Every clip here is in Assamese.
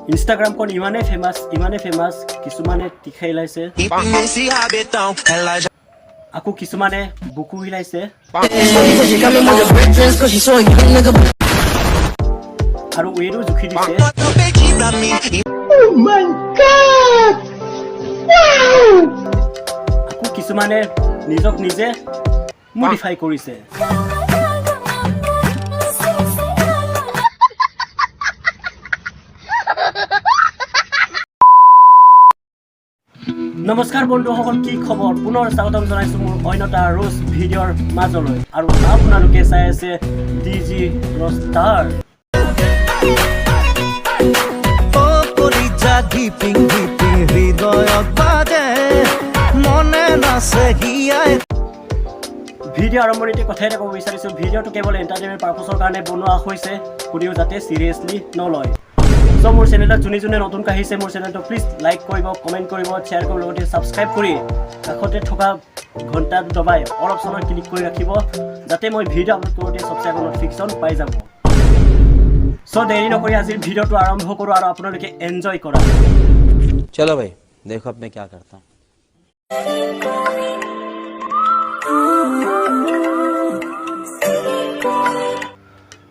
ইনষ্টাগ্ৰামখন ইমানেই ফেমাছ কিছুমানে টিখাই লাইছে আকৌ কিছুমানে বুকু হিলাইছে আৰু ৱেৰো জুখি দিছে আকৌ কিছুমানে নিজক নিজে মডিফাই কৰিছে নমস্কাৰ বন্ধুসকল কি খবৰ পুনৰ স্বাগতম জনাইছো মোৰ অন্যটা ৰোজ ভিডিঅ'ৰ মাজলৈ আৰু আপোনালোকে চাই আছে ডিজি ৰস্টাৰ ভিডিঅ' আৰম্ভণিতে কথা এটা ক'ব বিচাৰিছো ভিডিঅ'টো কেৱল এণ্টাৰটেইনমেণ্ট পাৰপাছৰ কাৰণে বনোৱা হৈছে কোনেও যাতে চিৰিয়াছলি নলয় সো মোৰ চেনেলত যোনে নতুন আহিছে মোৰ চেনেলটো প্লিজ লাইক কৰিব কমেণ্ট কৰিব শ্বেয়াৰ কৰিব লগতে ছাবস্ক্ৰাইব কৰি কাষতে থকা ঘণ্টা দবাই অল অপশ্যনত ক্লিক কৰি ৰাখিব যাতে মই ভিডিঅ' আপলোড কৰোঁতে সবচে আগত নটিফিকেশ্যন পাই যাব সো দেৰি নকৰি আজিৰ ভিডিঅ'টো আৰম্ভ কৰোঁ আৰু আপোনালোকে এনজয় কৰা চলো ভাই দেখো अब मैं क्या करता हूं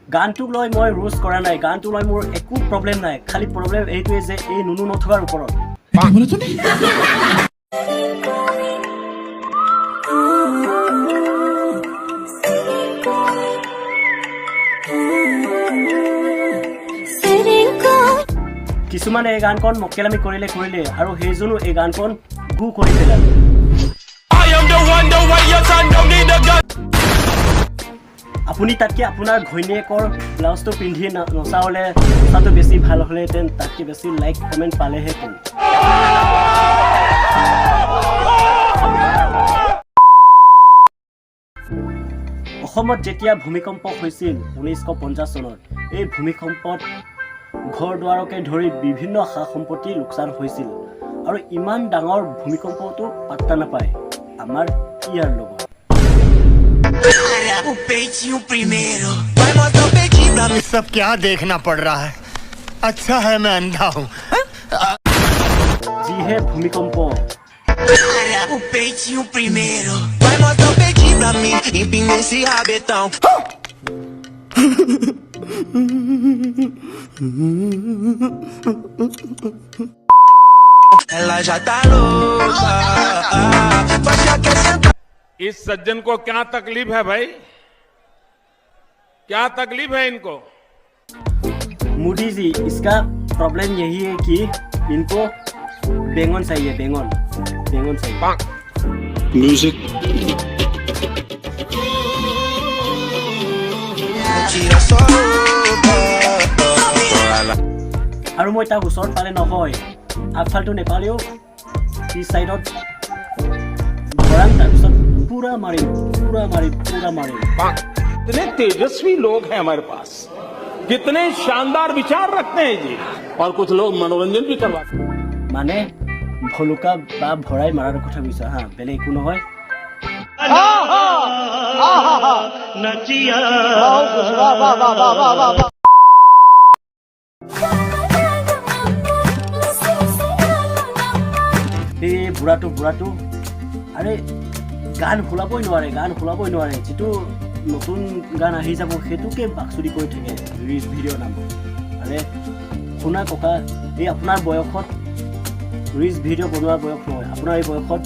গানটোক লৈ মই ৰোজ কৰা নাই গানটো লৈ মোৰ একো প্ৰব্লেম নাই খালি প্ৰব্লেম এইটোৱে যে এই নুনু নথকাৰ ওপৰত কিছুমানে এই গানখন মকেলামি কৰিলে আৰু সেইজনো এই গানখন গু কৰি পেলালে আপুনি তাতকে আপোনাৰ ঘৈণীয়েকৰ ব্লাউজটো পিন্ধি নচা হ'লে নচাটো বেছি ভাল হ'লেহেঁতেন তাতকে বেছি লাইক কমেণ্ট পালেহেঁতেন অসমত যেতিয়া ভূমিকম্প হৈছিল 1950 চনত এই ভূমিকম্পত ঘৰ দুৱাৰকে ধৰি বিভিন্ন সা সম্পত্তি লোকচান হৈছিল আৰু ইমান ডাঙৰ ভূমিকম্পটো পাত্তা নাপায় আমাৰ ইয়াৰ লগত सब क्या देखना पड़ रहा है अच्छा है मैं अंधा हूँ जी है भूमिकंप o peitinho primeiro vai mostrar o peitinho pra mim empina esse rabetão ela já tá louca इस सज्जन को क्या तकलीफ है भाई क्या तकलीफ है इनको मोदी जी इसका प्रॉब्लम यही है कि इनको बैंगन चाहिए बैंगन चाहिए म्यूजिक আৰু মই তাক ওচৰত পালে নহয় আগফালটো নেপালেও পিছ চাইডত ভৰাম তাৰপিছত पूरा मारिम कितने तेजस्वी लोग हैं हमारे पास कितने शानदार विचार रखते हैं जी और कुछ लोग मनोरंजन भी करवाते माने भलुका बा भराई मारार কথা কৈছা হা বেলে একো নহয় নচিয়া এই বুঢ়াটো আৰে গান খোলাবই নোৱাৰে যেটো নতুন গান আহি যাব হেতুকে বাকচুৰি কৰি থাকে ৰিলছ ভিডিঅ' নাম আৰে শুনা ককা এই আপোনাৰ বয়সত ৰিলছ ভিডিঅ' বনোৱা বয়স নহয় আপোনাৰ এই বয়সত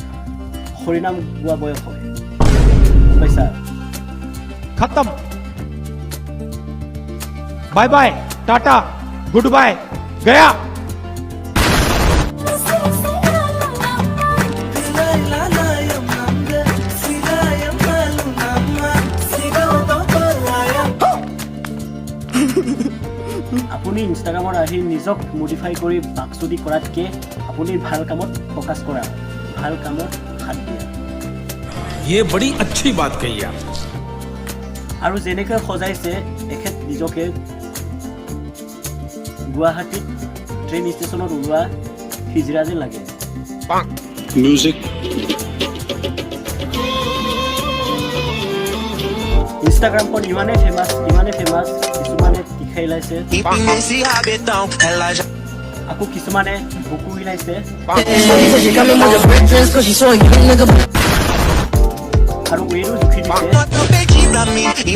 হৰিনাম গোৱা বয়স হয় পইচা खत्म bye bye tata good bye गया আপুনি ইনষ্টাগ্ৰামত আহি নিজক মডিফাই কৰি বাকচুদি কৰাতকে আপুনি ভাল কামত ফোকাস কৰা ভাল কামত হাত দিয়া ये बड़ी अच्छी बात कही आप আৰু যেনেকৈ সজাইছে এখেত নিজকে গুৱাহাটীত ট্ৰেইন ষ্টেচনত ওলোৱা হিজৰা যেন লাগে म्यूजिक ইনষ্টাগ্ৰামখন ইমানেই ফেমাছ কিছুমানে টিখাই লাইছে আকৌ কিছুমানে বুকু হিলাইছে আৰু ৱেৰো জুখি দিছে Bota o peitinho pra mim e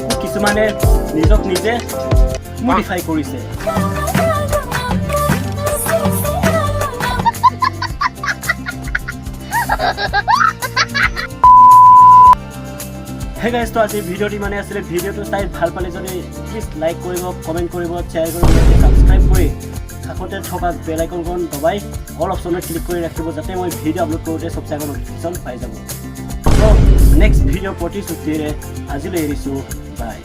আকৌ কিছুমানে নিজক নিজে মডিফাই কৰিছে Hey guys, তো আজি ভিডিওটি মানে আসলে ভিডিওটো চাই ভাল পালে যদি প্লিজ লাইক কৰিব কমেন্ট কৰিব শ্বেয়াৰ কৰিব সাবস্ক্ৰাইব কৰি কাষতে থকা বেল আইকনখন দবাই অল অপচনত ক্লিক কৰি ৰাখিব যাতে মই ভিডিও আপলোড কৰোঁতে সবচে আগত নটিফিকেশ্যন পাই যাব তো নেক্সট ভিডিও প্ৰতিশ্ৰুতিৰে আজিলৈ এৰিছোঁ বাই